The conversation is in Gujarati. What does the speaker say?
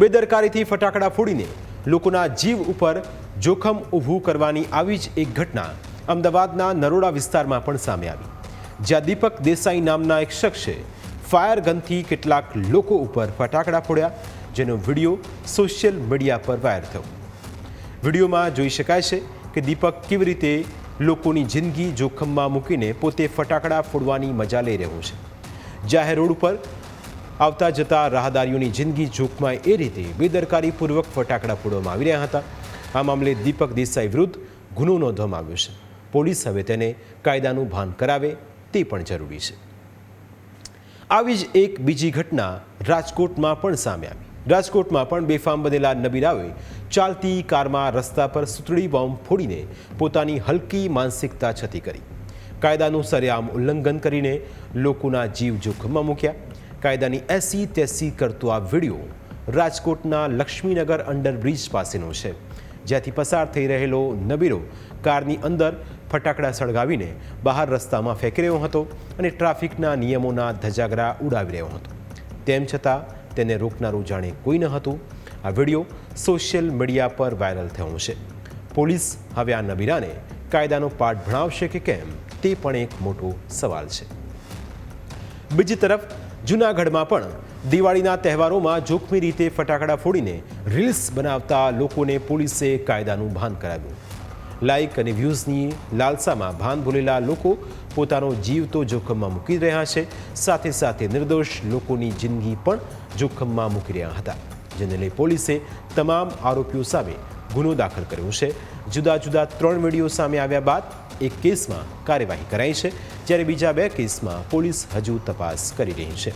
બેદરકારીથી ફટાકડા ફોડીને લોકોના જીવ ઉપર જોખમ ઊભું કરવાની આવી જ એક ઘટના અમદાવાદના નરોડા વિસ્તારમાં પણ સામે આવી, જ્યાં દીપક દેસાઈ નામના એક શખ્સે ફાયર ગનથી કેટલાક લોકો ઉપર ફટાકડા ફોડ્યા, જેનો વિડીયો સોશિયલ મીડિયા પર વાયરલ થયો। વિડીયોમાં જોઈ શકાય છે કે દીપક કેવી રીતે લોકોની જિંદગી જોખમમાં મૂકીને પોતે ફટાકડા ફોડવાની મજા લઈ રહ્યો છે। જાહેર રોડ ઉપર આવતા જતા રાહદારીઓની જિંદગી જોખમાય એ રીતે બેદરકારીપૂર્વક ફટાકડા ફોડવામાં આવી રહ્યા હતા। આ મામલે દીપક દેસાઈ વિરુદ્ધ ગુનો નોંધવામાં આવ્યો છે। પોલીસ હવે તેને કાયદાનું ભાન કરાવે તે પણ જરૂરી છે। આવી જ એક બીજી ઘટના રાજકોટમાં પણ સામે આવી। રાજકોટમાં પણ બેફામ બનેલા નબીરાઓએ ચાલતી કારમાં રસ્તા પર સુતળી બોમ્બ ફોડીને પોતાની હલકી માનસિકતા છતી કરી, કાયદાનું સરેઆમ ઉલ્લંઘન કરીને લોકોના જીવ જોખમમાં મૂક્યા। કાયદાની એસી તેસી કરતો આ વિડીયો રાજકોટના લક્ષ્મીનગર અંડરબ્રિજ પાસેનો છે, જ્યાંથી પસાર થઈ રહેલો નબીરો કારની અંદર ફટાકડા સળગાવીને બહાર રસ્તામાં ફેંકી રહ્યો હતો અને ટ્રાફિકના નિયમોના ધજાગરા ઉડાવી રહ્યો હતો। તેમ છતાં તેને રોકનારું જાણે કોઈ ન હતું। આ વિડીયો સોશિયલ મીડિયા પર વાયરલ થયો છે। પોલીસ હવે આ નબીરાને કાયદાનો પાઠ ભણાવશે કે કેમ તે પણ એક મોટો સવાલ છે। બીજી તરફ જૂનાગઢમાં પણ દિવાળીના તહેવારોમાં જોખમી રીતે ફટાકડા ફોડીને રીલ્સ બનાવતા લોકોને પોલીસે કાયદાનું ભાન કરાવ્યું। લાઇક અને વ્યૂઝની લાલસામાં ભાન ભૂલેલા લોકો પોતાનો જીવ તો જોખમમાં મૂકી રહ્યા છે, સાથે સાથે નિર્દોષ લોકોની જિંદગી પણ જોખમમાં મૂકી રહ્યા હતા, જેને લઈ પોલીસે તમામ આરોપીઓ સામે ગુનો દાખલ કર્યો છે। જુદા જુદા 3 વિડીયો સામે આવ્યા બાદ એક કેસમાં કાર્યવાહી કરાઈ છે, જ્યારે બીજા 2 કેસમાં પોલીસ હજુ તપાસ કરી રહી છે।